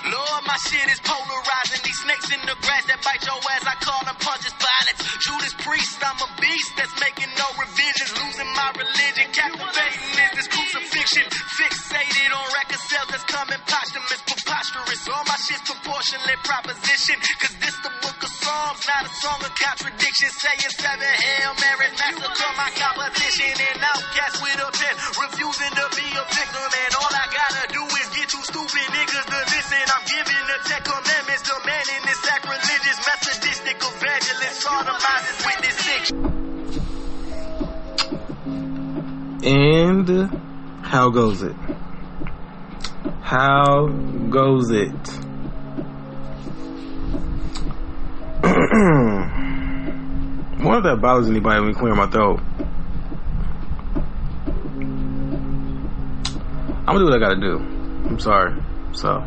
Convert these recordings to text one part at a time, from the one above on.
Lord, my shit is polarizing. These snakes in the grass that bite your ass, I call them punches violence. Judas Priest, I'm a beast that's making no revisions. Losing my religion, captivating is this crucifixion. Fixated on record sales that's coming posthumous, preposterous. All my shit's proportionate proposition. Cause this the book of Psalms, not a song of contradiction. Saying 7 Hail Marys, massacre my competition. And outcast with a pen, refusing to be a victim. And all I gotta do is get you stupid niggas to listen. I'm giving the 10 commandments, demanding this sacrilegious methodistic evangelist. Sodomizes with this sick. And how goes it? How goes it? What if that bothers anybody when we clear my throat? I'm gonna do what I gotta do. I'm sorry. So,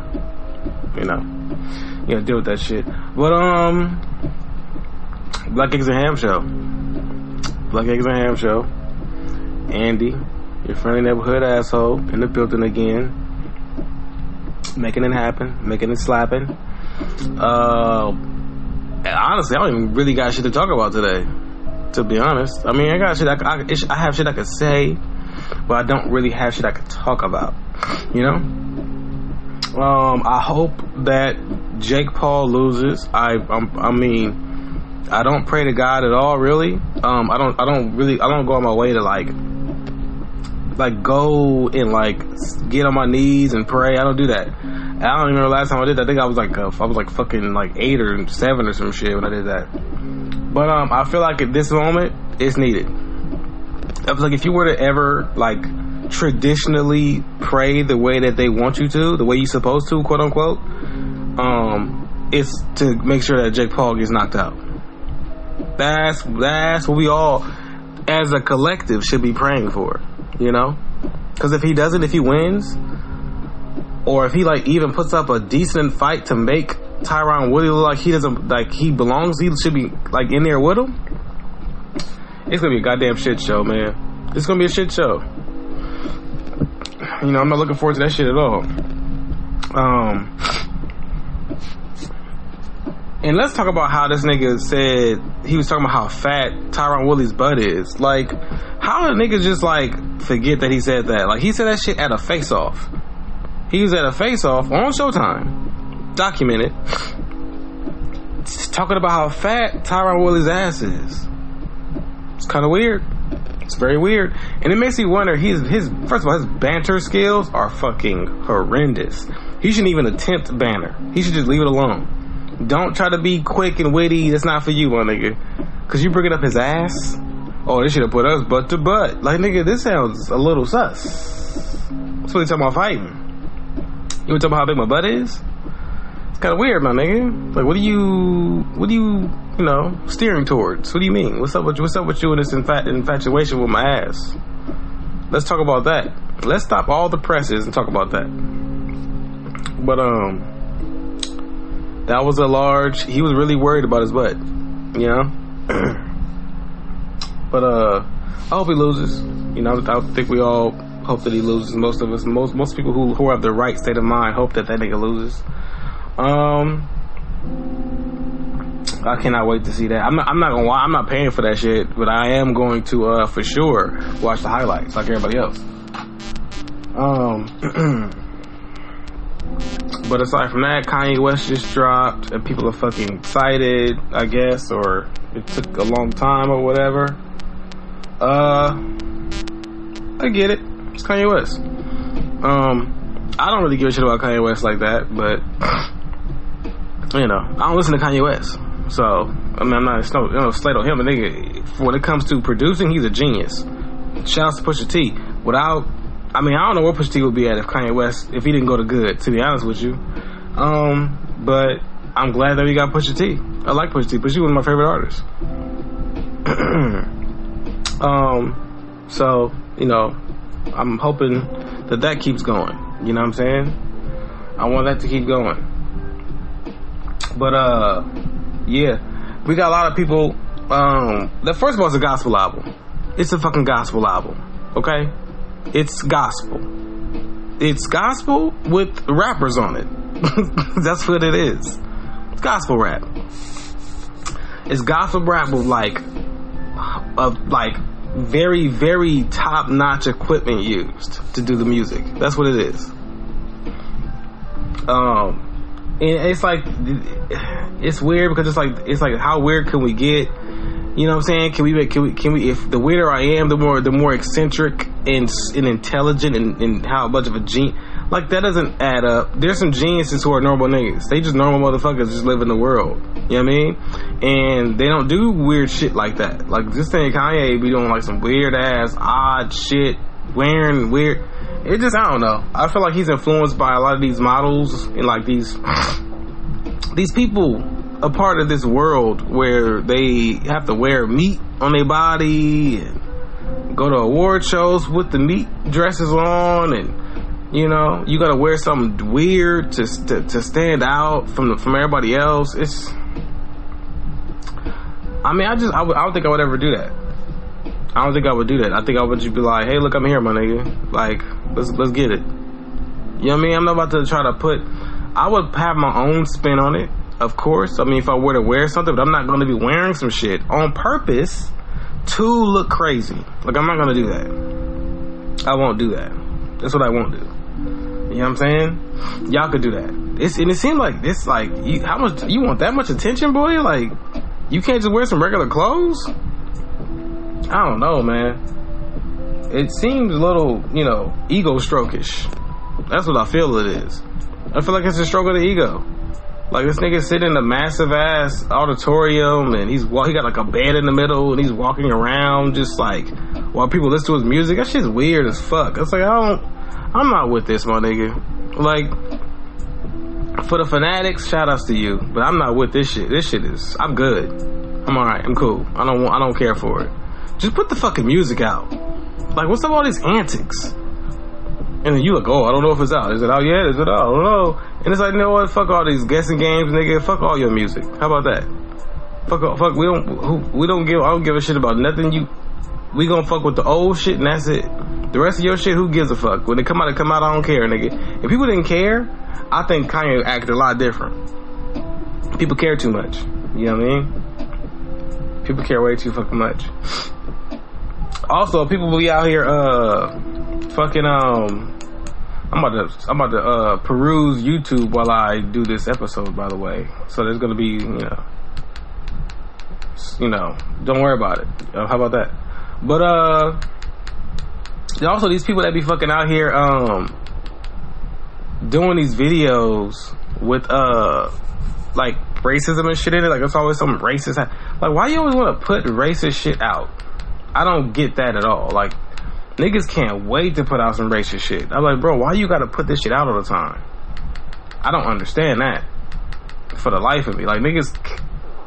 you gotta deal with that shit. But, Black Eggs and Ham Show. Black Eggs and Ham Show. Andy, your friendly neighborhood asshole, in the building again. Making it happen. Making it slapping. Honestly, I don't even really got shit to talk about today. To be honest. I mean, I got shit I have shit I could say, but I don't really have shit I could talk about. You know? I hope that Jake Paul loses. I mean, I don't pray to God at all, really. I don't go on my way to like go and like get on my knees and pray. I don't do that. I don't even remember the last time I did that. I think I was like fucking like 8 or 7 or some shit when I did that. But I feel like at this moment it's needed. I was like, if you were to ever like traditionally pray the way that they want you to, the way you're supposed to, quote unquote, it's to make sure that Jake Paul gets knocked out. That's what we all as a collective should be praying for, you know? Because if he doesn't, if he wins, or if he like even puts up a decent fight to make Tyron Woodley look like he doesn't, like he belongs, he should be like in there with him, it's gonna be a goddamn shit show, man. It's gonna be a shit show. You know, I'm not looking forward to that shit at all. And let's talk about how this nigga said, he was talking about how fat Tyron Woodley's butt is. Like, how did niggas just like forget that he said that? Like, he said that shit at a face-off. He was at a face-off on Showtime, documented, talking about how fat Tyron Woodley's ass is. It's kind of weird. It's very weird. And it makes me wonder, his first of all, his banter skills are fucking horrendous. He shouldn't even attempt banter. He should just leave it alone. Don't try to be quick and witty. That's not for you, my nigga. Cause you bringing up his ass. Oh, they should have put us butt to butt. Like, nigga, this sounds a little sus. That's what they talking about fighting. You want to talk about how big my butt is? It's kind of weird, my nigga. Like, what are you, steering towards? What do you mean? What's up with you and this infatuation with my ass? Let's talk about that. Let's stop all the presses and talk about that. But, that was he was really worried about his butt, you know? But, I hope he loses. You know, I think we all hope that he loses. Most of us, most people who have the right state of mind hope that nigga loses. I cannot wait to see that. I'm not gonna lie, I'm not paying for that shit, but I am going to, for sure, watch the highlights like everybody else. But aside from that, Kanye West just dropped, and people are fucking excited, I guess, or it took a long time or whatever. I get it. It's Kanye West. I don't really give a shit about Kanye West like that, but you know, I don't listen to Kanye West. So, I mean, I'm not slate on him, but nigga, when it comes to producing, he's a genius. Shouts to Pusha T. I don't know where Pusha T would be at if he didn't go to good, to be honest with you. But I'm glad that we got Pusha T. I like Pusha T. Pusha T was one of my favorite artists. So, you know, I'm hoping that keeps going. You know what I'm saying? I want that to keep going. But, yeah. We got a lot of people, first of all, it's a gospel album. It's a fucking gospel album. Okay? It's gospel. It's gospel with rappers on it. That's what it is. It's gospel rap. It's gospel rap with like very, very top-notch equipment used to do the music. That's what it is. And it's like, it's weird because it's like how weird can we get? You know what I'm saying? Can we? If the weirder I am, the more eccentric and intelligent and how much of a genius. Like, that doesn't add up. There's some geniuses who are normal niggas. They just normal motherfuckers just live in the world. You know what I mean? And they don't do weird shit like that. Like, this thing Kanye be doing like some weird ass, odd shit, wearing weird. It just, I don't know. I feel like he's influenced by a lot of these models and like these people a part of this world where they have to wear meat on their body and go to award shows with the meat dresses on, and you know, you gotta wear something weird to stand out from everybody else. It's, I mean, I don't think I would ever do that. I don't think I would do that. I think I would just be like, hey, look, I'm here, my nigga. Like, let's get it. You know what I mean? I'm not about to try to I would have my own spin on it, of course. I mean, if I were to wear something, but I'm not going to be wearing some shit on purpose to look crazy. Like, I'm not going to do that. I won't do that. That's what I won't do. You know what I'm saying? Y'all could do that. It seemed like this, like, how much you want that much attention, boy? Like, you can't just wear some regular clothes? I don't know, man. It seems a little, you know, ego strokish. That's what I feel it is. I feel like it's a stroke of the ego. Like, this nigga sitting in a massive ass auditorium and he got like a bed in the middle and he's walking around just like while people listen to his music. That shit's weird as fuck. It's like, I'm not with this, my nigga. Like, for the fanatics, shout outs to you, but I'm not with this shit. This shit is, I'm good. I'm alright. I'm cool. I don't care for it. Just put the fucking music out. Like, what's up with all these antics? And then you like, oh, I don't know if it's out. Is it out yet? Is it out? I don't know. And it's like, you know what? Fuck all these guessing games, nigga. Fuck all your music. How about that? Fuck. I don't give a shit about nothing. We gonna fuck with the old shit and that's it. The rest of your shit, who gives a fuck? When they come out, I don't care, nigga. If people didn't care, I think Kanye acted a lot different. People care too much. You know what I mean? People care way too fucking much. Also, people will be out here, fucking, I'm about to peruse YouTube while I do this episode, by the way. So there's gonna be, don't worry about it. How about that? But, also these people that be fucking out here, doing these videos with, like, racism and shit in it. Like, it's always some racist. Like, why you always want to put racist shit out? I don't get that at all. Like, niggas can't wait to put out some racist shit. I'm like, bro, why you gotta put this shit out all the time? I don't understand that. For the life of me. Like, niggas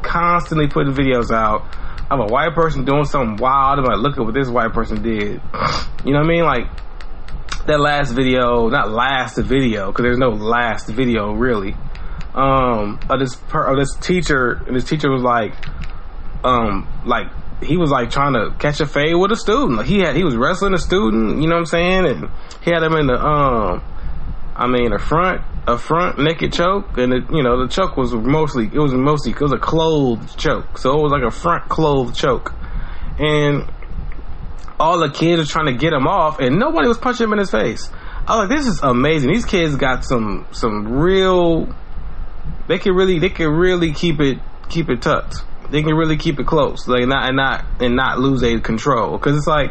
constantly putting videos out of a white person doing something wild. I'm like, look at what this white person did. You know what I mean? Like, that last video, not last video, because there's no last video really. Of this teacher, and this teacher was like, he was like trying to catch a fade with a student. Like, he was wrestling a student, you know what I'm saying? And he had him in the, a front naked choke, and the choke was mostly a clothed choke. So it was like a front clothed choke. And all the kids were trying to get him off, and nobody was punching him in his face. I was like, this is amazing. These kids got some real, they can really keep it tucked. They can really keep it close, like, not lose their control. Cause it's like,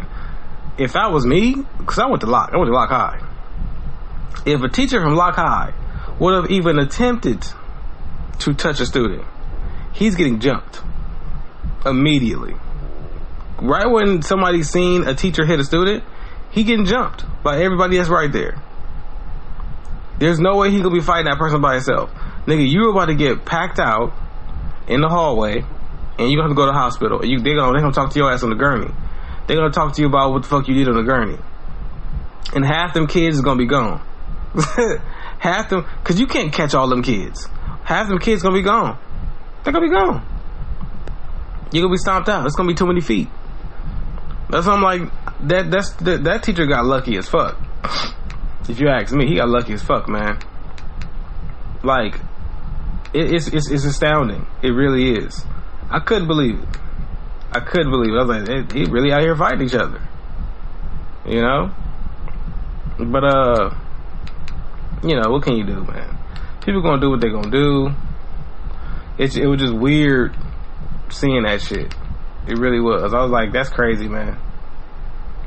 if that was me, cause I went to Lock High. If a teacher from Lock High would have even attempted to touch a student, he's getting jumped immediately. Right when somebody's seen a teacher hit a student, he getting jumped by everybody that's right there. There's no way he could be fighting that person by himself. Nigga, you about to get packed out in the hallway, and you have to go to the hospital. They're gonna talk to your ass on the gurney. They're gonna talk to you about what the fuck you did on the gurney. And half them kids is gonna be gone. Half them, cause you can't catch all them kids. Half them kids gonna be gone. They're gonna be gone. You're gonna be stomped out. It's gonna be too many feet. That's what I'm like. That teacher got lucky as fuck. If you ask me, he got lucky as fuck, man. Like, it's astounding. It really is. I couldn't believe it. I was like, he really out here fighting each other. You know? But, you know, what can you do, man? People gonna do what they gonna do. It was just weird seeing that shit. It really was. I was like, that's crazy, man.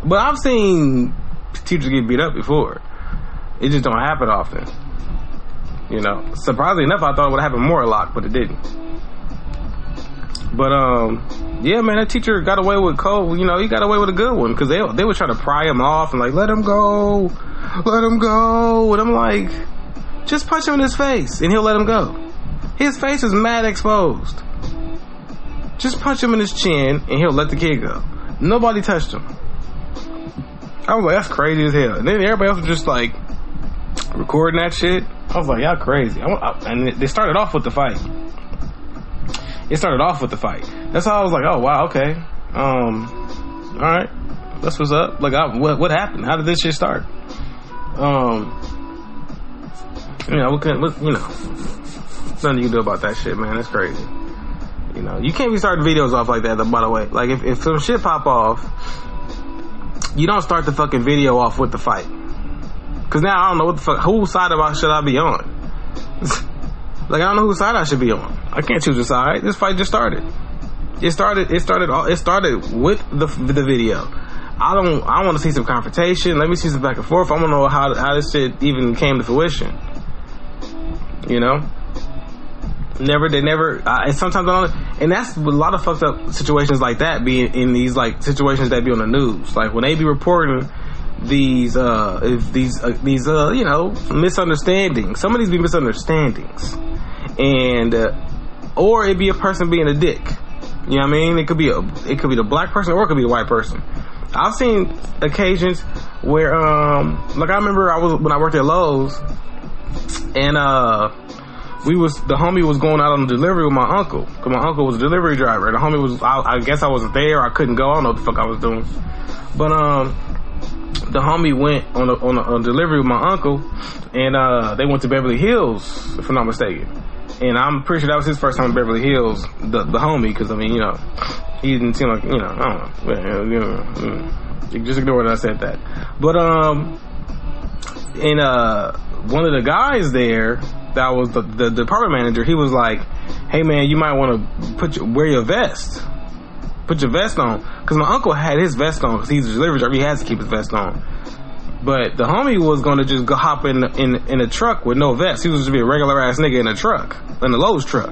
But I've seen teachers get beat up before. It just don't happen often. You know, surprisingly enough, I thought it would happen more a lot, but it didn't. But yeah, man, that teacher got away with Cole. You know, he got away with a good one because they were trying to pry him off and like, let him go. And I'm like, just punch him in his face and he'll let him go. His face is mad exposed. Just punch him in his chin and he'll let the kid go. Nobody touched him. I was like, that's crazy as hell. And then everybody else was just like recording that shit. I was like, y'all crazy. And they started off with the fight. That's how I was like, oh wow, okay. Alright. That's what's up. Like, what happened? How did this shit start? You know, nothing you can do about that shit, man. That's crazy. You know, you can't be starting videos off like that, by the way. Like, if some shit pop off, you don't start the fucking video off with the fight. Cause now I don't know what the fuck, whose side should I be on? Like, I don't know whose side I should be on. I can't choose a side. This fight just started. It started with the video. I want to see some confrontation. Let me see some back and forth. I want to know how this shit even came to fruition. You know? And sometimes I don't, and that's a lot of fucked up situations like that be in these like situations that be on the news. Like when they be reporting these you know, misunderstandings. Some of these be misunderstandings. And, or it be a person being a dick. You know what I mean? It could be the black person or it could be the white person. I've seen occasions where, like I remember when I worked at Lowe's and, the homie was going out on a delivery with my uncle. Cause my uncle was a delivery driver. And the homie was, I guess I wasn't there. I couldn't go. I don't know what the fuck I was doing. But, the homie went on a delivery with my uncle and, they went to Beverly Hills, if I'm not mistaken. And I'm pretty sure that was his first time in Beverly Hills, the homie, cause I mean, you know, he didn't seem like, you know, I don't know. You just ignore that I said that. But, one of the guys there, that was the department manager, he was like, hey man, you might want to wear your vest. Put your vest on. Cause my uncle had his vest on, cause he's a delivery driver, he has to keep his vest on. But the homie was gonna just go hop in a truck with no vest. He was just be a regular ass nigga in a truck, in a Lowe's truck.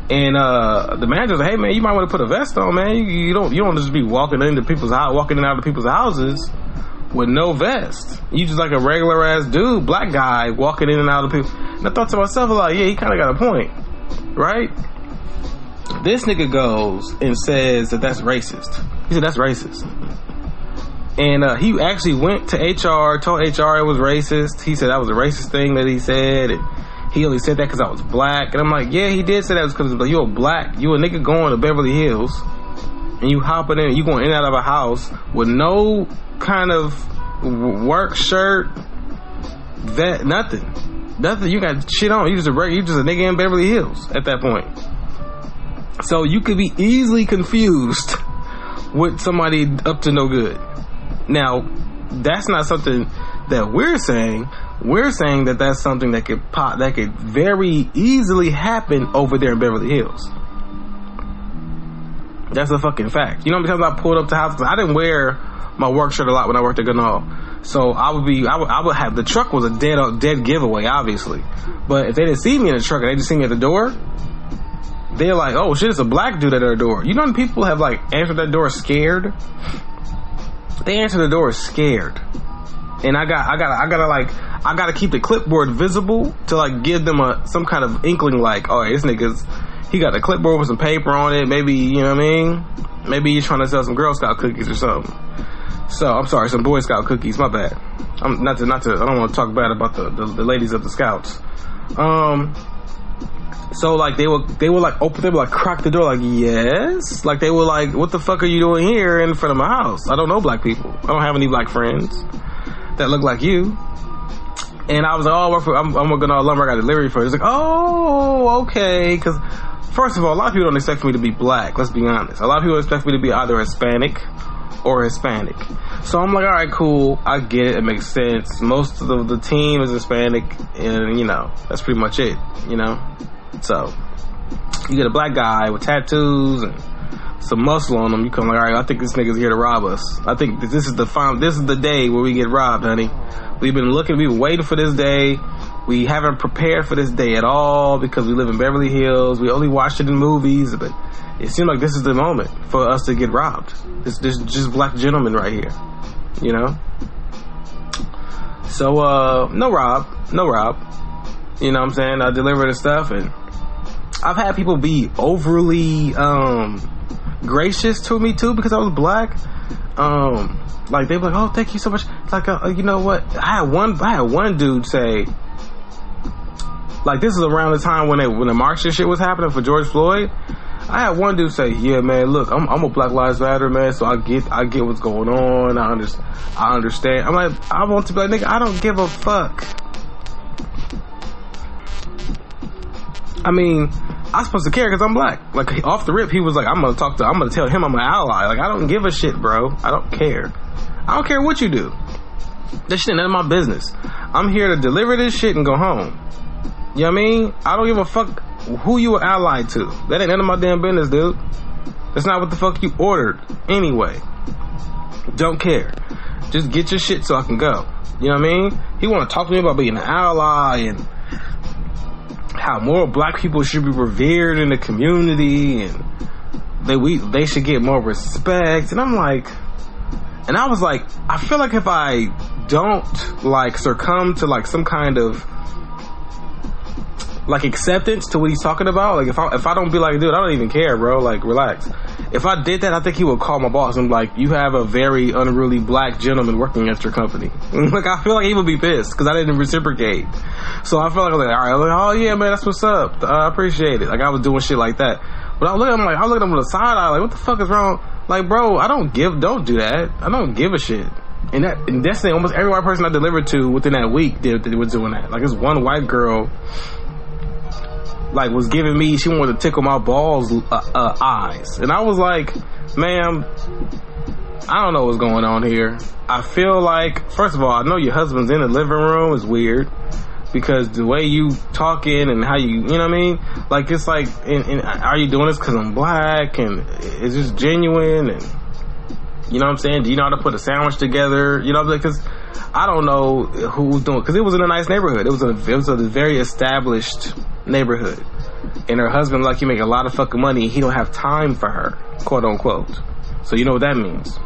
And the manager was like, hey man, you might want to put a vest on, man. You don't just be walking in and out of people's houses with no vest. You just like a regular ass dude, black guy, walking in and out of people. And I thought to myself, like, yeah, he kind of got a point, right? This nigga goes and says that's racist. He said that's racist. And he actually went to HR, told HR it was racist. He said that was a racist thing that he said. And he only said that because I was black. And I'm like, yeah, he did say that because you're a black. You a nigga going to Beverly Hills. And you hopping in, you going in and out of a house with no kind of work shirt, nothing. You got shit on. You just a nigga in Beverly Hills at that point. So you could be easily confused with somebody up to no good. Now, that's not something that we're saying. We're saying that that's something that could very easily happen over there in Beverly Hills. That's a fucking fact. You know, because I pulled up to houses, I didn't wear my work shirt a lot when I worked at Ganal. So I would have, the truck was a dead giveaway, obviously. But if they didn't see me in the truck and they just see me at the door, they're like, oh shit, it's a black dude at our door. You know when people have like answered that door scared? They answer the door scared. And I gotta keep the clipboard visible to like give them some kind of inkling like, oh, this nigga's, he got the clipboard with some paper on it. Maybe, you know what I mean? Maybe he's trying to sell some Girl Scout cookies or something. So, I'm sorry, some Boy Scout cookies, my bad. I don't want to talk bad about the ladies of the Scouts. So like they would like open, they would like crack the door like, yes. Like they were like, what the fuck are you doing here in front of my house? I don't know black people. I don't have any black friends that look like you. And I was like, oh, I'm working on a lumber. I got delivery for it. It's like, oh, okay. Because, first of all, a lot of people don't expect me to be black. Let's be honest. A lot of people expect me to be either Hispanic or Hispanic. So I'm like, all right, cool. I get it. It makes sense. Most of the team is Hispanic. And, you know, that's pretty much it, you know? So, you get a black guy with tattoos and some muscle on him. You come like, all right, I think this nigga's here to rob us. I think this is the day where we get robbed, honey. We've been waiting for this day. We haven't prepared for this day at all because we live in Beverly Hills. We only watched it in movies, but it seemed like this is the moment for us to get robbed. This just black gentleman right here, you know? So, no rob. You know what I'm saying? I deliver the stuff, and I've had people be overly, gracious to me too because I was black. Like they were like, oh, thank you so much. It's like, you know what? I had one dude say, like, this is around the time when the march and shit was happening for George Floyd. I had one dude say, yeah, man, look, I'm a Black Lives Matter, man, so I get what's going on. I understand. I'm like, I want to be like, nigga, I don't give a fuck. I mean, I'm supposed to care because I'm black. Like, off the rip, he was like, I'm gonna tell him I'm an ally. Like, I don't give a shit, bro. I don't care. I don't care what you do. This shit ain't none of my business. I'm here to deliver this shit and go home. You know what I mean? I don't give a fuck who you were allied to. That ain't none of my damn business, dude. That's not what the fuck you ordered anyway. Don't care. Just get your shit so I can go. You know what I mean? He want to talk to me about being an ally and how more black people should be revered in the community and they should get more respect. And I'm like, and I was like, I feel like if I don't like succumb to like some kind of like acceptance to what he's talking about, like if I don't be like, dude, I don't even care, bro, like relax. If I did that, I think he would call my boss and be like, you have a very unruly black gentleman working at your company. Like, I feel like he would be pissed because I didn't reciprocate. So I feel like I was like, all right, like, oh yeah, man, that's what's up. I appreciate it. Like, I was doing shit like that. But I look at him with the side eye, like, what the fuck is wrong? Like, bro, don't do that. I don't give a shit. And that's the thing, almost every white person I delivered to within that week, they were doing that. Like, this one white girl, like, was giving me, she wanted to tickle my balls, eyes. And I was like, ma'am, I don't know what's going on here. I feel like, first of all, I know your husband's in the living room is weird. Because the way you talking and how you know what I mean? Like, it's like, and are you doing this because I'm black? And is this genuine? And, you know what I'm saying? Do you know how to put a sandwich together? You know, because I don't know who's doing, because it was in a nice neighborhood. It was a very established neighborhood. And her husband, like, he make a lot of fucking money. He don't have time for her, quote unquote. So you know what that means.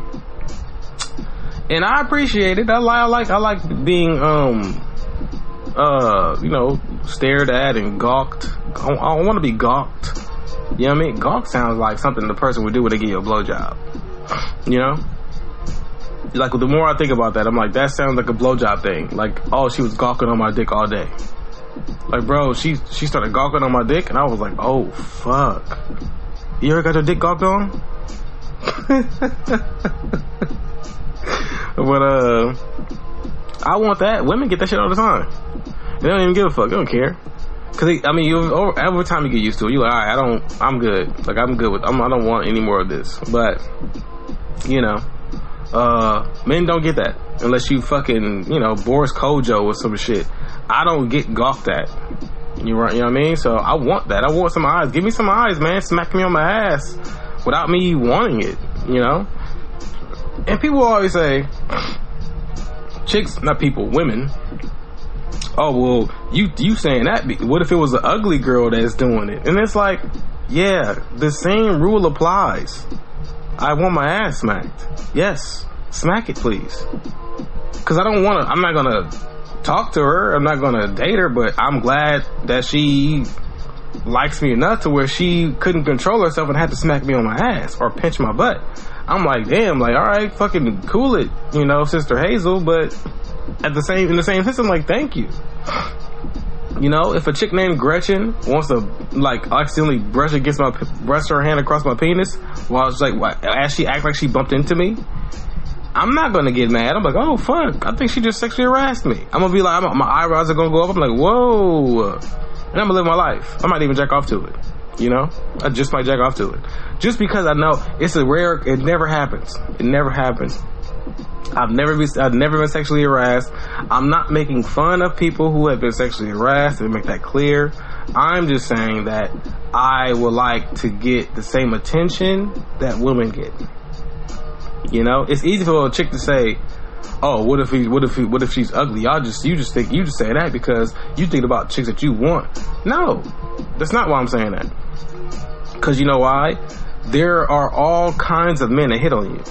And I appreciate it. I like being, you know, stared at and gawked. I want to be gawked. You know what I mean? Gawk sounds like something the person would do when they give you a blowjob. You know? Like, the more I think about that, I'm like, that sounds like a blowjob thing. Like, oh, she was gawking on my dick all day. Like, bro, she started gawking on my dick, and I was like, oh, fuck. You ever got your dick gawked on? But, I want that. Women get that shit all the time. They don't even give a fuck. They don't care. Cause every time you get used to it, you're like, alright, I'm good. Like, I'm good I don't want any more of this. But, you know, men don't get that. Unless you fucking, you know, Boris Kojo or some shit. I don't get gawked at. You know what I mean? So I want that. I want some eyes. Give me some eyes, man. Smack me on my ass without me wanting it, you know? And people always say, chicks, not people, women, oh, well, you saying that, what if it was an ugly girl that's doing it? And it's like, yeah, the same rule applies. I want my ass smacked. Yes, smack it, please. Because I'm not gonna talk to her, I'm not gonna date her, but I'm glad that she likes me enough to where she couldn't control herself and had to smack me on my ass or pinch my butt. I'm like, damn, like, all right, fucking cool it, you know, Sister Hazel, but in the same sense, I'm like, thank you. You know, if a chick named Gretchen wants to, like, accidentally brush her hand across my penis while it's like, as she act like she bumped into me, I'm not gonna get mad. I'm like, oh fuck, I think she just sexually harassed me. I'm gonna be like, my eyebrows are gonna go up. I'm like, whoa, and I'm gonna live my life. I might even jack off to it. You know, I just might jack off to it, just because I know it's a rare. It never happens. It never happens. I've never been sexually harassed. I'm not making fun of people who have been sexually harassed, and make that clear. I'm just saying that I would like to get the same attention that women get. You know, it's easy for a chick to say, "Oh, what if she's ugly?" You just say that because you think about chicks that you want. No, that's not why I'm saying that. Because you know why? There are all kinds of men that hit on you.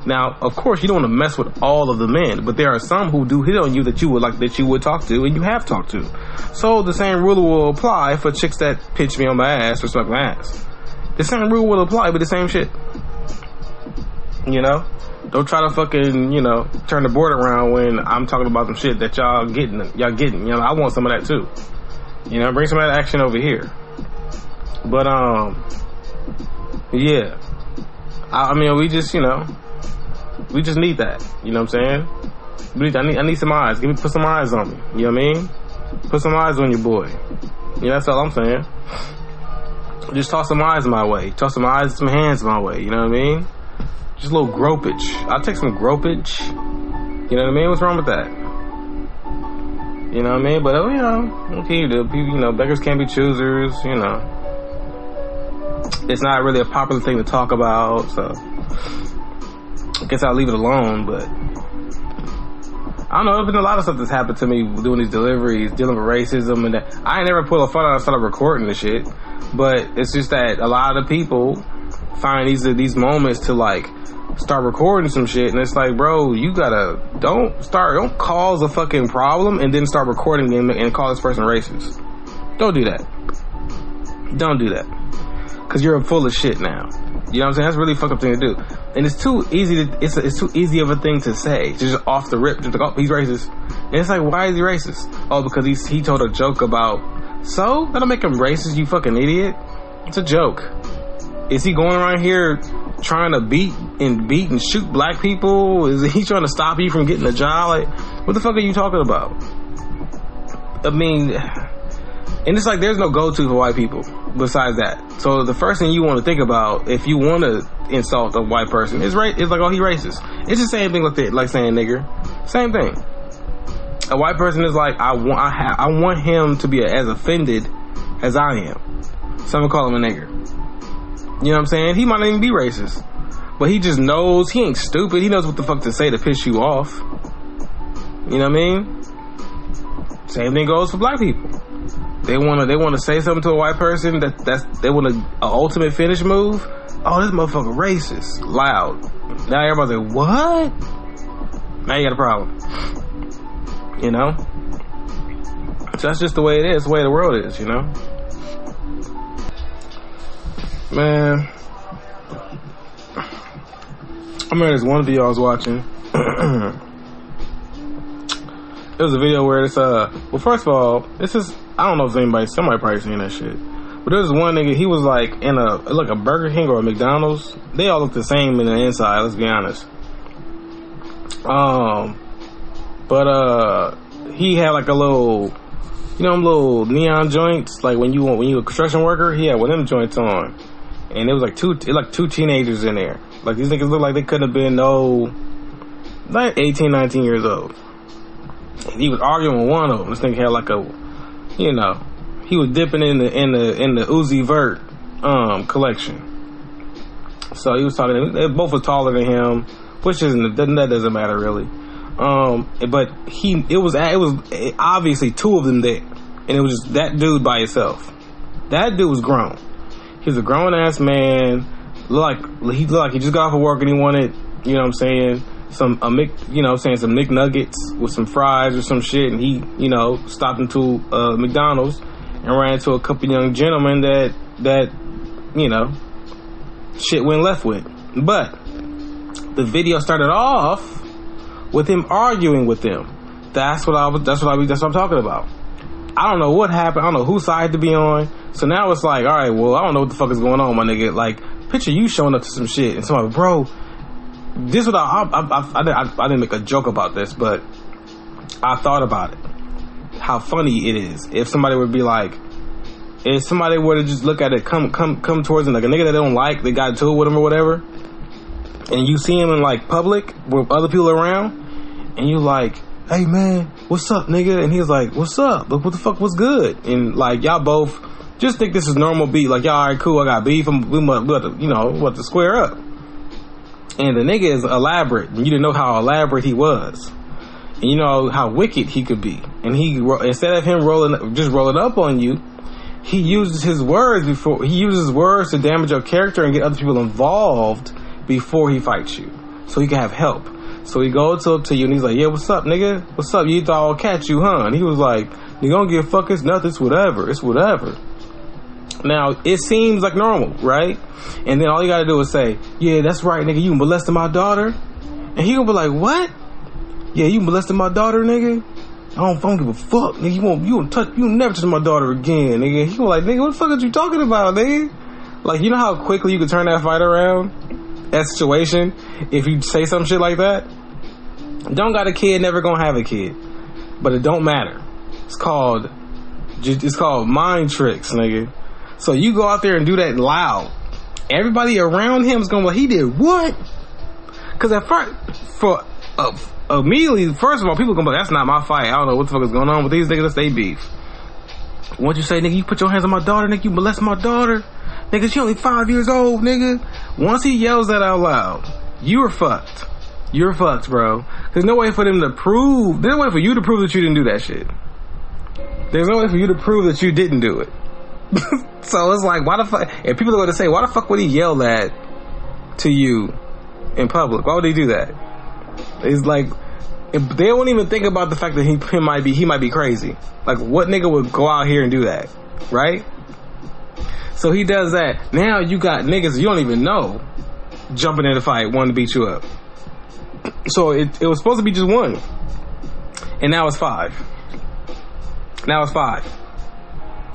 Now, of course, you don't want to mess with all of the men, but there are some who do hit on you that you would talk to, and you have talked to. So the same rule will apply for chicks that pinch me on my ass or suck my ass. The same rule will apply, but the same shit. You know, don't try to fucking, you know, turn the board around when I'm talking about some shit that y'all getting. You know, I want some of that too. You know, bring some of that action over here. But yeah. I mean, we just, you know, we just need that. You know what I'm saying? I need some eyes. Put some eyes on me. You know what I mean? Put some eyes on your boy. Yeah, that's all I'm saying. Just toss some eyes my way. Toss some eyes, some hands my way. You know what I mean? Just a little gropage. I'll take some gropage. You know what I mean? What's wrong with that? You know what I mean? But, you know, okay, you know, beggars can't be choosers, you know. It's not really a popular thing to talk about, so I guess I'll leave it alone, but I don't know, there's been a lot of stuff that's happened to me doing these deliveries, dealing with racism and that. I ain't never pulled a phone out and started recording the shit, but it's just that a lot of people find these moments to like start recording some shit, and it's like, bro, you gotta don't cause a fucking problem and then start recording them and call this person racist. Don't do that. Don't do that. Cause you're full of shit now. You know what I'm saying? That's a really fucked up thing to do. And it's too easy it's too easy of a thing to say. Just off the rip, just like, oh, he's racist. And it's like, why is he racist? Oh, because he told a joke about, so? That'll make him racist, you fucking idiot. It's a joke. Is he going around here trying to beat and shoot black people? Is he trying to stop you from getting a job? Like, what the fuck are you talking about? I mean, and it's like there's no go-to for white people besides that. So the first thing you want to think about if you want to insult a white person is like, oh, he racist. It's the same thing like saying nigger. Same thing. A white person is like, I want him to be as offended as I am. So I'm gonna call him a nigger. You know what I'm saying? He might not even be racist, but he just knows. He ain't stupid. He knows what the fuck to say to piss you off. You know what I mean? Same thing goes for black people. They want to say something to a white person they want an ultimate finish move. Oh, this motherfucker racist. Loud. Now everybody's like, what? Now you got a problem. You know? So that's just the way it is. The way the world is, you know? Man. I remember this one video I was watching. It was a video where it's well, first of all, this is, I don't know if somebody probably seen that shit, but there was one nigga, he was like in a Burger King or a McDonald's. They all look the same in the inside, let's be honest. But he had like a little, you know, them little neon joints, like when you a construction worker, he had one of them joints on, and it was like two teenagers in there. Like these niggas look like they couldn't have been like 18, 19 years old. He was arguing with one of them. This nigga had like a, you know, he was dipping in the Uzi Vert collection. So he was talking. They both were taller than him, which that doesn't matter really. But it was obviously two of them there, and it was just that dude by himself. That dude was grown. He was a grown ass man. He looked like he just got off of work and he wanted, you know what I'm saying, some McNuggets with some fries or some shit, and he, you know, stopped into McDonald's and ran into a couple young gentlemen that you know, shit went left with. But the video started off with him arguing with them. That's what I'm talking about. I don't know what happened. I don't know whose side to be on. So now it's like, all right, well, I don't know what the fuck is going on, my nigga. Like, picture you showing up to some shit and somebody, bro, this was I didn't make a joke about this, but I thought about it. How funny it is if somebody would be like, if somebody were to just look at it, come towards them, like a nigga that they don't like, they got into it with him or whatever, and you see him in like public with other people around, and you like, hey man, what's up, nigga? And he's like, what's up? What the fuck was good? And like y'all both just think this is normal beef. Like, y'all, alright, cool, I got beef. We want to square up. And the nigga is elaborate. And you didn't know how elaborate he was. And you know how wicked he could be. And he, instead of him rolling up on you, he uses his words to damage your character and get other people involved before he fights you, so he can have help. So he goes up to you and he's like, yeah, what's up, nigga? What's up? You thought I'll catch you, huh? And he was like, you don't give a fuck, it's nothing, it's whatever. Now, it seems like normal, right? And then all you gotta do is say, yeah, that's right, nigga, you molested my daughter? And he gonna be like, what? Yeah, you molested my daughter, nigga? I don't give a fuck, nigga. You never touch my daughter again, nigga. He was like, nigga, what the fuck are you talking about, nigga? Like, you know how quickly you can turn that fight around? That situation, if you say some shit like that? Don't got a kid, never gonna have a kid. But it don't matter. It's called mind tricks, nigga. So you go out there and do that loud. Everybody around him is gonna be like, he did what? Cause at first, immediately, first of all, people gonna be like, that's not my fight. I don't know what the fuck is going on with these niggas. That's they beef. Once you say, nigga, you put your hands on my daughter, nigga, you molest my daughter, nigga, she only 5 years old, nigga. Once he yells that out loud, you're fucked. You're fucked, bro. There's no way for them to prove. There's no way for you to prove that you didn't do that shit. There's no way for you to prove that you didn't do it. So it's like, why the fuck? And people are going to say, why the fuck would he yell that to you in public? Why would he do that? It's like, they won't even think about the fact that he might be crazy. Like, what nigga would go out here and do that, right? So he does that. Now you got niggas you don't even know jumping in the fight, wanting to beat you up. So it was supposed to be just one, and now it's 5.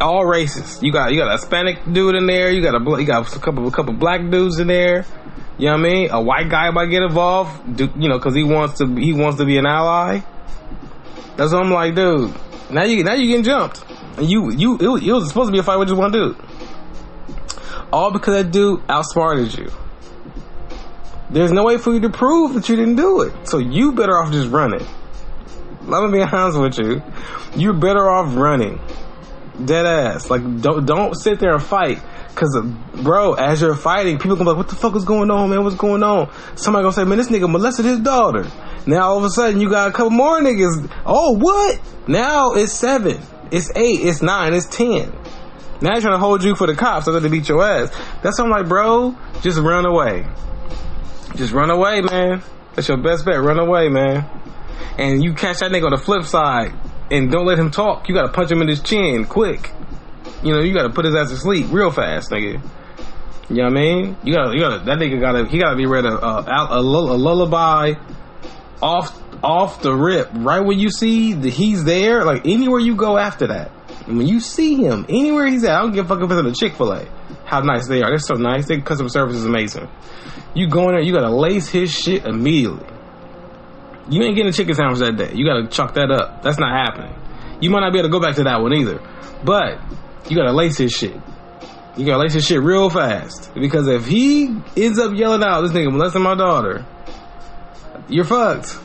All races. You got a Hispanic dude in there. You got a couple black dudes in there. You know what I mean? A white guy might get involved, because he wants to be an ally. That's what I'm like, dude. Now you getting jumped, and it was supposed to be a fight with just one dude. All because that dude outsmarted you. There's no way for you to prove that you didn't do it, so you better off just running. Let me be honest with you. You're better off running. Dead ass. Like, don't sit there and fight. Cause, bro, as you're fighting, people gonna be like, what the fuck is going on, man? What's going on? Somebody gonna say, man, this nigga molested his daughter. Now, all of a sudden, you got a couple more niggas. Oh, what? Now, it's 7. It's 8. It's 9. It's 10. Now they're trying to hold you for the cops so that they beat your ass. That's what I'm like, bro, just run away. Just run away, man. That's your best bet. Run away, man. And you catch that nigga on the flip side and don't let him talk. You gotta punch him in his chin quick. You gotta put his ass to sleep real fast, nigga. You know what I mean? You gotta, that nigga he gotta be ready a lullaby off the rip. Right when you see that he's there, like anywhere you go after that. And when you see him, anywhere he's at, I don't give a fuck if it's in a Chick-fil-A. How nice they are. They're so nice. Their customer service is amazing. You go in there, you gotta lace his shit immediately. You ain't getting a chicken sandwich that day. You gotta chalk that up. That's not happening. You might not be able to go back to that one either. But you gotta lace his shit. You gotta lace his shit real fast. Because if he ends up yelling out, this nigga molesting my daughter, you're fucked.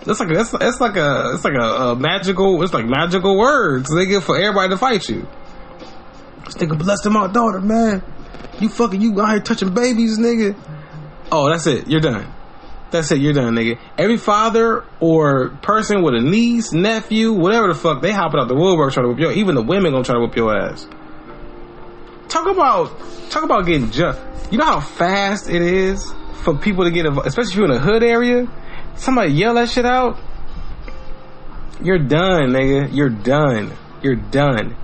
It's like magical words, nigga, for everybody to fight you. This nigga molesting my daughter, man. You out here touching babies, nigga. Oh, that's it. You're done. That's it. You're done, nigga. Every father or person with a niece, nephew, whatever the fuck, they hopping out the woodwork trying to whip your. Even the women gonna try to whip your ass. Talk about getting jumped. You know how fast it is for people to get involved, especially if you're in a hood area. Somebody yell that shit out. You're done, nigga. You're done. You're done.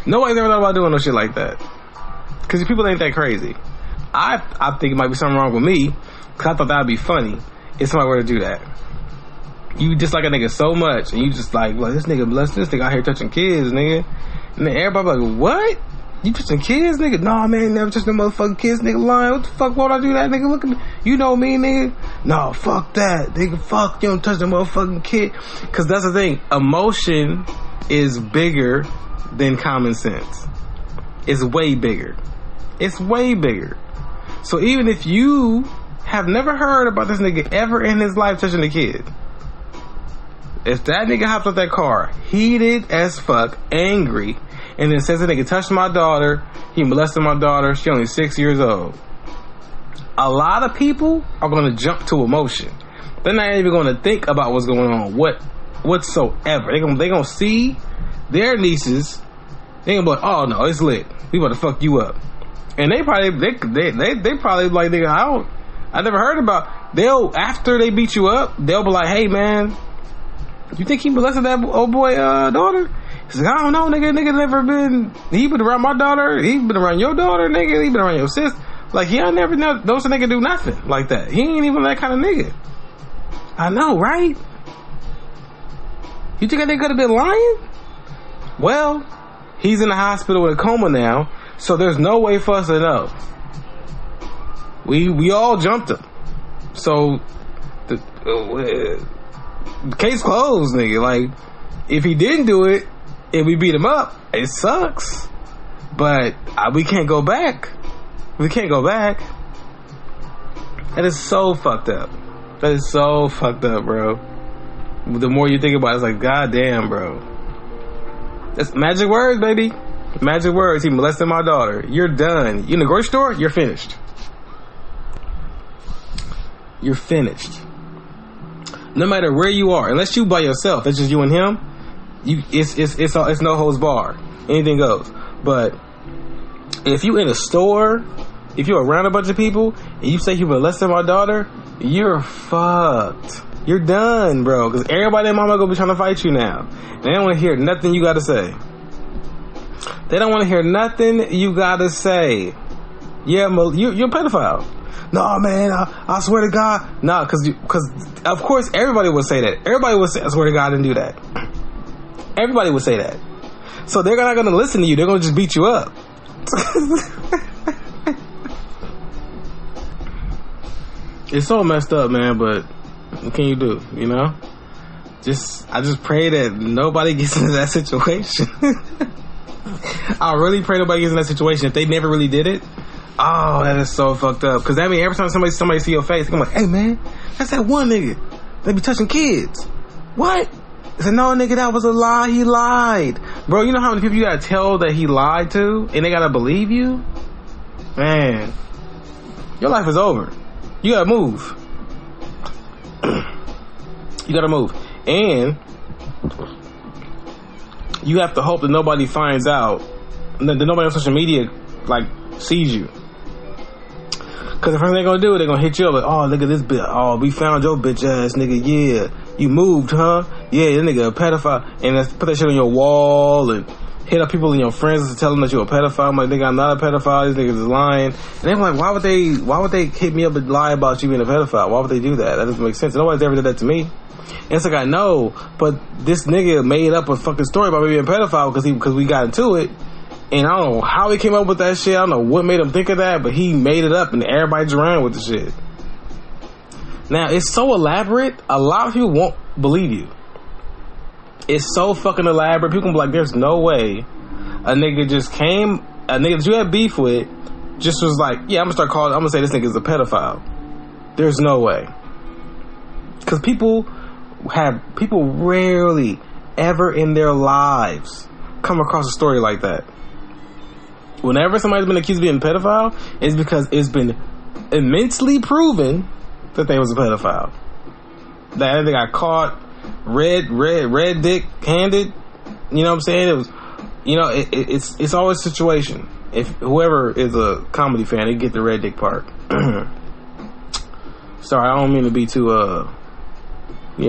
Nobody's ever thought about doing no shit like that. Cause people ain't that crazy. I think it might be something wrong with me. Cause I thought that'd be funny if somebody were to do that. You dislike a nigga so much, and you just like, well, this nigga out here touching kids, nigga. And then everybody like, what? You touching kids, nigga? Nah, man, never touched no motherfucking kids, nigga. Lying. What the fuck? Why would I do that, nigga? Look at me. You know me, nigga. Nah, fuck that, nigga. Fuck, you don't touch the motherfucking kid. Cause that's the thing. Emotion is bigger than common sense. It's way bigger. It's way bigger. So even if you have never heard about this nigga ever in his life touching a kid, if that nigga hops out that car, heated as fuck, angry, and then says that nigga touched my daughter, he molested my daughter, she only 6 years old, a lot of people are going to jump to emotion. They're not even going to think about what's going on, whatsoever. They're going to see their nieces, they're going to be like, oh no, it's lit. We about to fuck you up. And they probably like, nigga, I never heard about. After they beat you up, they'll be like, hey man, you think he molested that old boy daughter? He's like, I don't know, nigga never been. He been around my daughter. He been around your daughter, nigga. He been around your sis. Like, he ain't never knows a nigga do nothing like that. He ain't even that kind of nigga. I know, right? You think that nigga could have been lying? Well, he's in the hospital in a coma now, so there's no way for us to know. We all jumped him. So the case closed, nigga. Like, if he didn't do it and we beat him up, it sucks. But we can't go back. We can't go back. That is so fucked up. That is so fucked up, bro. The more you think about it, it's like, goddamn, bro. That's magic words, baby. Magic words. He molested my daughter. You're done. You in the grocery store? You're finished. You're finished. No matter where you are, unless you by yourself, it's just you and him. It's no holds bar. Anything goes. But if you in a store, if you're around a bunch of people and you say you molested my daughter, you're fucked. You're done, bro. Because everybody and mama gonna be trying to fight you now. And they don't want to hear nothing you gotta say. They don't want to hear nothing you gotta say. Yeah, you're a pedophile. No, man, I swear to God. No, because of course everybody would say that. Everybody would say, I swear to God, I didn't do that. Everybody would say that. So they're not going to listen to you. They're going to just beat you up. It's so messed up, man, but what can you do, you know? I just pray that nobody gets into that situation. I really pray nobody gets in that situation. If they never really did it, oh, that is so fucked up. Because I mean, every time somebody see your face, I'm like, hey man, that's that one nigga. They be touching kids. What? I said, no nigga, that was a lie. He lied. Bro, you know how many people you gotta tell that he lied to? And they gotta believe you? Man, your life is over. You gotta move. You gotta move. And you have to hope that nobody finds out, that nobody on social media like sees you. Cause the first thing they're gonna do, they're gonna hit you up like, oh, look at this bitch. Oh, we found your bitch ass nigga. Yeah, you moved, huh? Yeah, that nigga a pedophile. And let's put that shit on your wall and hit up people in your friends to tell them that you're a pedophile. I'm like, nigga, I'm not a pedophile. These niggas is lying. And they're like, why would they hit me up and lie about you being a pedophile? Why would they do that? That doesn't make sense. Nobody's ever did that to me. And it's like, I know, but this nigga made up a fucking story about me being a pedophile because we got into it. And I don't know how he came up with that shit. I don't know what made him think of that, but he made it up and everybody just ran with the shit. Now, it's so elaborate, a lot of people won't believe you. It's so fucking elaborate. People can be like, there's no way a nigga that you had beef with just was like, yeah, I'm gonna say this nigga's a pedophile. There's no way. Because people rarely ever in their lives come across a story like that. Whenever somebody's been accused of being a pedophile, it's because it's been immensely proven that they was a pedophile. That they got caught red dick handed. You know what I'm saying? It was, you know, it's always a situation. If whoever is a comedy fan, they get the red dick part. Sorry, I don't mean to be too I don't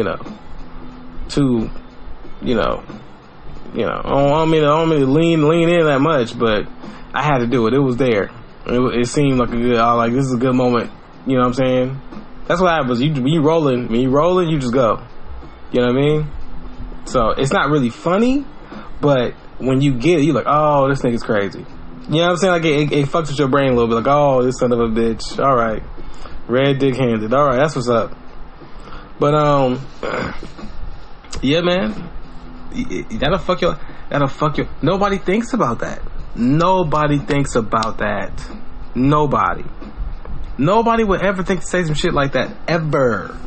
mean to lean in that much, but I had to do it. It was there. It seemed like this is a good moment. You know what I'm saying? That's what happens. When you rolling, you just go. You know what I mean? So it's not really funny, but when you get it, you're like, oh, this nigga's crazy. You know what I'm saying? Like, it fucks with your brain a little bit. Like, oh, this son of a bitch. All right. Red dick handed. All right, that's what's up. But, yeah, man. That'll fuck your... Nobody thinks about that. Nobody thinks about that. Nobody would ever think to say some shit like that. Ever.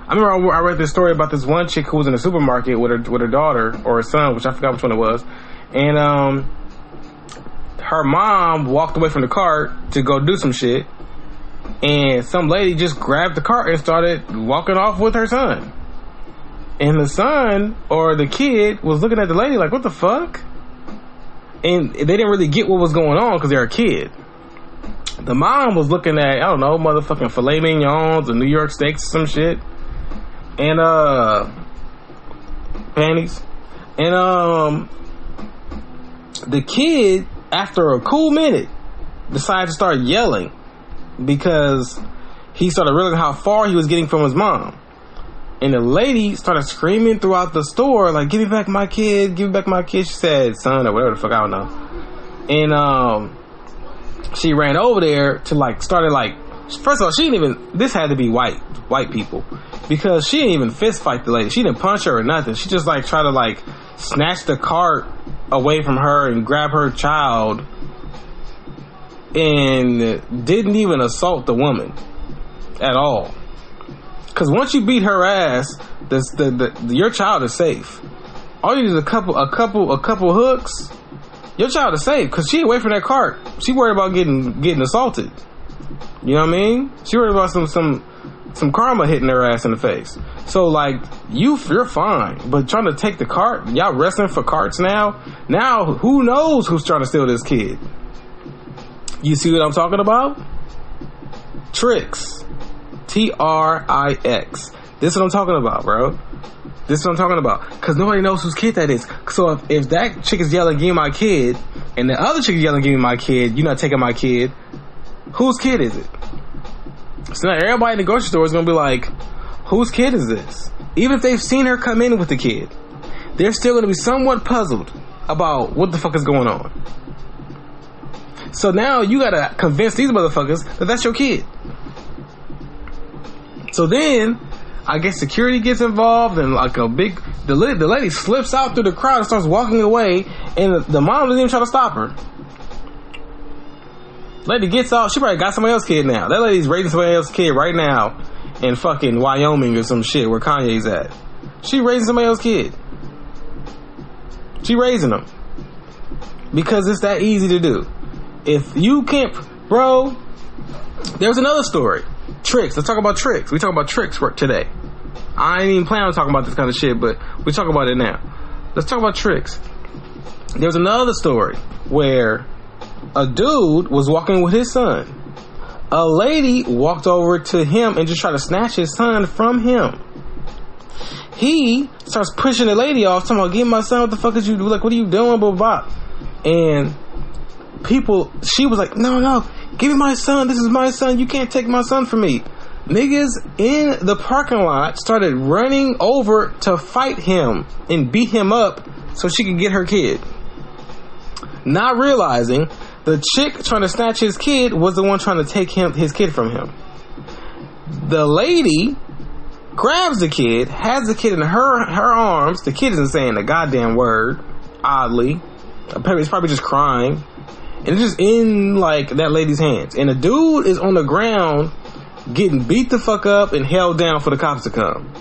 I remember I read this story about this one chick who was in a supermarket with her daughter or her son, which I forgot which one it was. And, her mom walked away from the cart to go do some shit, and some lady just grabbed the cart and started walking off with her son. And the son, or the kid, was looking at the lady like, what the fuck? And they didn't really get what was going on because they're a kid. The mom was looking at, I don't know, motherfucking filet mignons or New York steaks or some shit. And, panties. And, the kid, after a cool minute, decided to start yelling because he started realizing how far he was getting from his mom. And the lady started screaming throughout the store, like, give me back my kid, give me back my kid. She said son or whatever the fuck, I don't know. And she ran over there to, like, started, like, first of all, she didn't even, this had to be white people, because she didn't even fist fight the lady. She didn't punch her or nothing. She just, like, tried to, like, snatch the cart away from her and grab her child, and didn't even assault the woman at all. Because once you beat her ass, your child is safe. All you need is a couple hooks. Your child is safe because she away from that cart. She worried about getting assaulted. You know what I mean? She worried about some karma hitting her ass in the face. So, like, you're fine. But trying to take the cart, y'all wrestling for carts now? Now, who knows who's trying to steal this kid? You see what I'm talking about? Trix. Trix. This is what I'm talking about, bro. This is what I'm talking about. Because nobody knows whose kid that is. So if that chick is yelling, give me my kid, and the other chick is yelling, give me my kid, you're not taking my kid, whose kid is it? So now everybody in the grocery store is going to be like, whose kid is this? Even if they've seen her come in with the kid, they're still going to be somewhat puzzled about what the fuck is going on. So now you got to convince these motherfuckers that that's your kid. So then, I guess security gets involved, and like the lady slips out through the crowd and starts walking away, and the mom doesn't even try to stop her. Lady gets out, she probably got somebody else's kid now. That lady's raising somebody else's kid right now in fucking Wyoming or some shit where Kanye's at. She raising somebody else's kid. She raising them. Because it's that easy to do. If you can't, bro, there's another story. Trix. Let's talk about Trix. We talk about Trix work today. I ain't even planning on talking about this kind of shit, but we talk about it now. Let's talk about Trix. There's another story where a dude was walking with his son. A lady walked over to him and just tried to snatch his son from him. He starts pushing the lady off, talking about, give me my son, what the fuck is you do? Like, what are you doing? Blah, blah, blah. And she was like, no, give me my son. This is my son. You can't take my son from me. Niggas in the parking lot started running over to fight him and beat him up so she could get her kid. Not realizing the chick trying to snatch his kid was the one trying to take his kid from him. The lady grabs the kid, has the kid in her arms. The kid isn't saying a goddamn word, oddly. It's probably just crying. And it's just in, like, that lady's hands. And the dude is on the ground getting beat the fuck up and held down for the cops to come.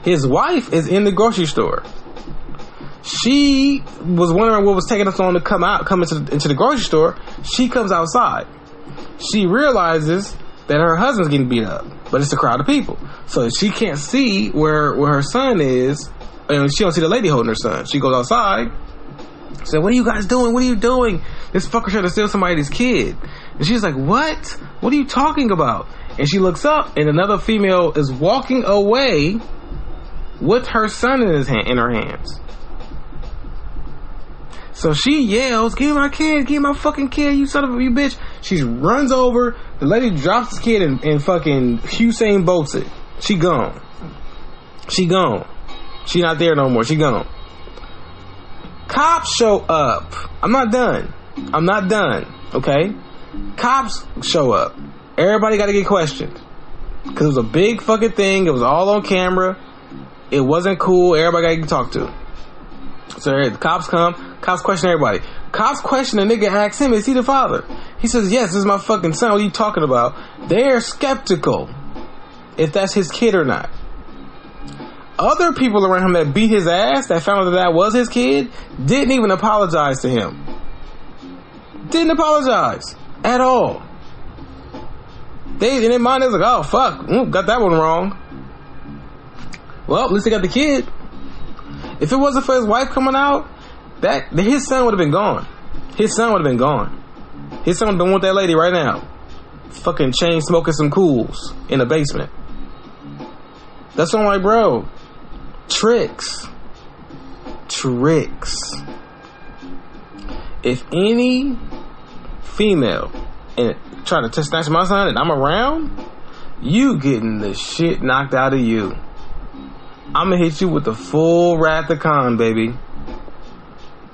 His wife is in the grocery store. She was wondering what was taking us on to come into the grocery store. She comes outside. She realizes that her husband's getting beat up, but it's a crowd of people. So she can't see where her son is, and she don't see the lady holding her son. She goes outside. Said, what are you guys doing? What are you doing? This fucker trying to steal somebody's kid. And she's like, what? What are you talking about? And she looks up, and another female is walking away with her son in her hands. So she yells, give me my kid, give me my fucking kid, you son of a bitch. She runs over, the lady drops the kid and fucking Usain Bolts it. She gone. She not there no more. She gone. Cops show up. I'm not done. I'm not done, okay? Cops show up. Everybody got to get questioned. Because it was a big fucking thing. It was all on camera. It wasn't cool. Everybody got to get talked to. So the cops come. Cops question everybody. Cops question the nigga, ask him, is he the father? He says, yes, this is my fucking son. What are you talking about? They're skeptical if that's his kid or not. Other people around him that beat his ass, that found out that was his kid, didn't even apologize to him. Didn't apologize at all. They in their mind, they was like, oh fuck, got that one wrong. Well, at least they got the kid. If it wasn't for his wife coming out, his son would have been gone. His son would have been gone. His son would have been with that lady right now, fucking chain smoking some cools in the basement. That's what I'm like, bro. Trix. If any female and try to snatch my son and I'm around, you getting the shit knocked out of you. I'm gonna hit you with the full wrath of Khan, baby.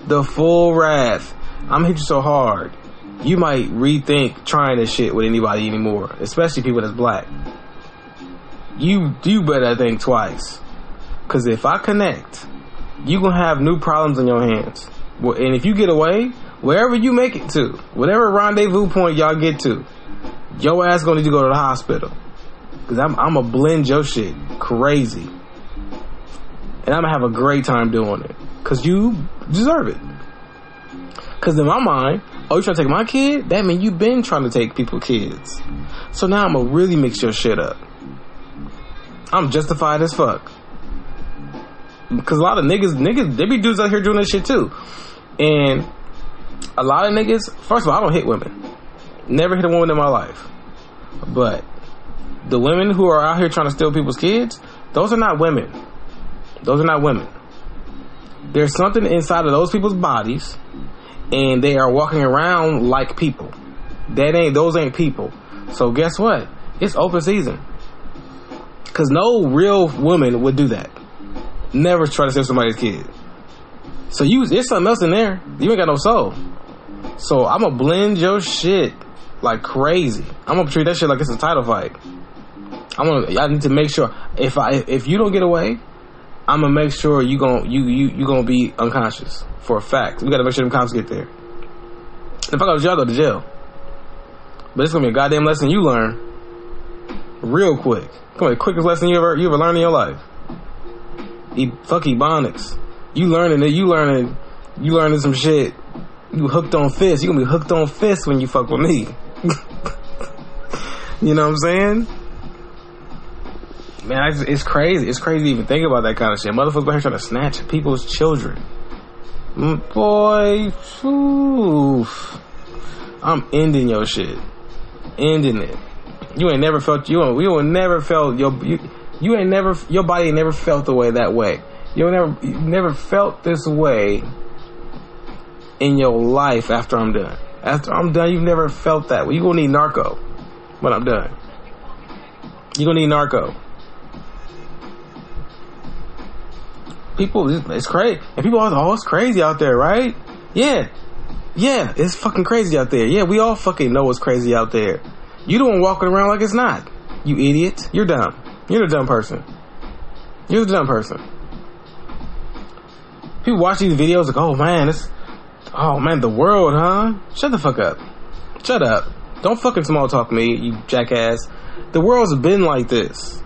The full wrath. I'm gonna hit you so hard, you might rethink trying this shit with anybody anymore, especially people that's black. You better think twice. Cause if I connect, you gonna have new problems on your hands. And if you get away, wherever you make it to, whatever rendezvous point y'all get to, your ass gonna need to go to the hospital. Cause I'm gonna blend your shit crazy. And I'm gonna have a great time doing it. Cause you deserve it. Cause in my mind, oh, you trying to take my kid? That means you been trying to take people's kids. So now I'm gonna really mix your shit up. I'm justified as fuck. Cause a lot of niggas, they be dudes out here doing that shit too. And a lot of niggas, first of all, I don't hit women. Never hit a woman in my life. But the women who are out here trying to steal people's kids, those are not women. Those are not women. There's something inside of those people's bodies, and they are walking around like people. Those ain't people. So guess what? It's open season. Cause no real woman would do that. Never try to steal somebody's kid. So there's something else in there. You ain't got no soul. So I'm gonna blend your shit like crazy. I'm gonna treat that shit like it's a title fight. I need to make sure if you don't get away, I'm gonna make sure you gonna be unconscious for a fact. We gotta make sure them cops get there. If I go to jail, I go to jail. But it's gonna be a goddamn lesson you learn real quick. Come on, the quickest lesson you ever learned in your life. Fuck Ebonics. You learning some shit. You hooked on fists. You gonna be hooked on fists when you fuck with me. You know what I'm saying? Man, it's crazy. It's crazy to even think about that kind of shit. Motherfuckers out here trying to snatch people's children. Boy, oof. I'm ending your shit. Ending it. You ain't never felt your body ain't never felt the way that way. You never felt this way in your life after I'm done. After I'm done, you've never felt that way. You gonna need narco when I'm done. You gonna need narco. People, it's crazy. And people are like, oh, it's crazy out there, right? Yeah, it's fucking crazy out there. Yeah, we all fucking know it's crazy out there. You the one walking around like it's not. You idiot. You're dumb. You're the dumb person. You're the dumb person. People watch these videos like, oh man, the world, huh? Shut the fuck up. Shut up. Don't fucking small talk me, you jackass. The world's been like this.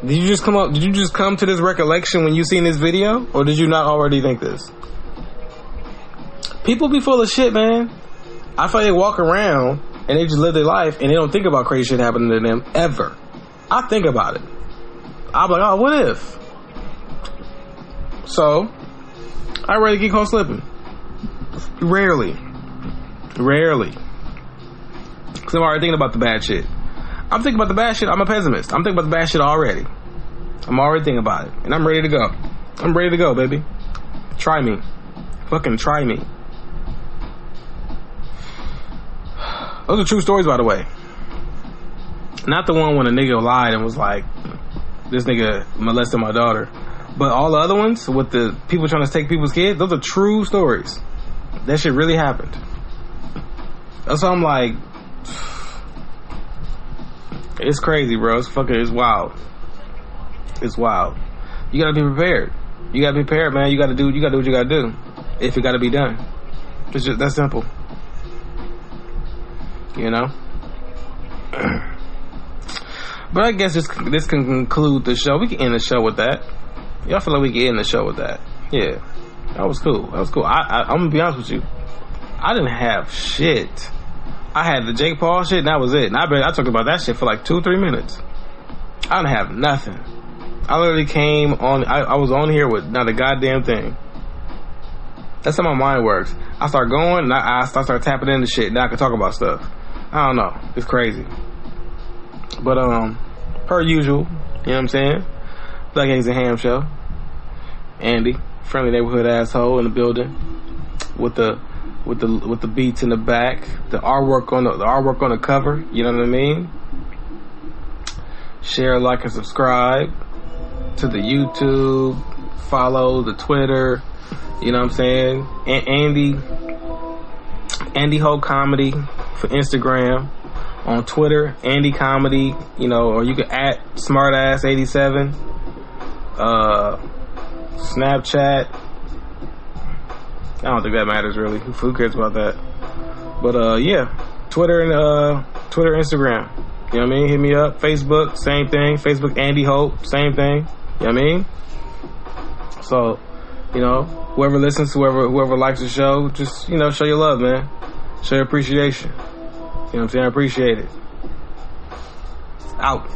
Did you just come to this recollection when you seen this video? Or did you not already think this? People be full of shit, man. I feel like they walk around and they just live their life and they don't think about crazy shit happening to them ever. I think about it. I'm like, oh, what if? So, I rarely get caught slipping. Rarely. Because I'm already thinking about the bad shit. I'm thinking about the bad shit. I'm a pessimist. I'm thinking about the bad shit already. I'm already thinking about it. And I'm ready to go. I'm ready to go, baby. Try me. Fucking try me. Those are true stories, by the way. Not the one when a nigga lied and was like, this nigga molested my daughter. But all the other ones with the people trying to take people's kids, those are true stories. That shit really happened. That's why I'm like, it's crazy, bro. It's wild. It's wild. You gotta be prepared. You gotta be prepared, man. You gotta do what you gotta do. If it gotta be done. It's just that simple. You know? But I guess this can conclude the show. We can end the show with that. Y'all feel like we can end the show with that? Yeah. That was cool. I'm gonna be honest with you. I didn't have shit. I had the Jake Paul shit, and that was it. And I talked about that shit for like 2-3 minutes. I didn't have nothing. I literally came on. I was on here with not a goddamn thing. That's how my mind works. I start going, and I start tapping into shit. Now I can talk about stuff. I don't know. It's crazy. But per usual, you know what I'm saying? Black Eggs and Ham Show. Andy, friendly neighborhood asshole in the building, with the beats in the back, the artwork on the cover. You know what I mean? Share, like, and subscribe to the YouTube. Follow the Twitter. You know what I'm saying? Andy Ho Comedy for Instagram. On Twitter, Andy Comedy. You know, or you can @ smartass87. Snapchat. I don't think that matters really. Who cares about that? But yeah, Twitter, Instagram. You know what I mean? Hit me up. Facebook, same thing. Facebook Andy Hope, same thing. You know what I mean? So, you know, whoever listens, whoever likes the show, just, you know, show your love, man. Show your appreciation. You know what I'm saying? I appreciate it. Out.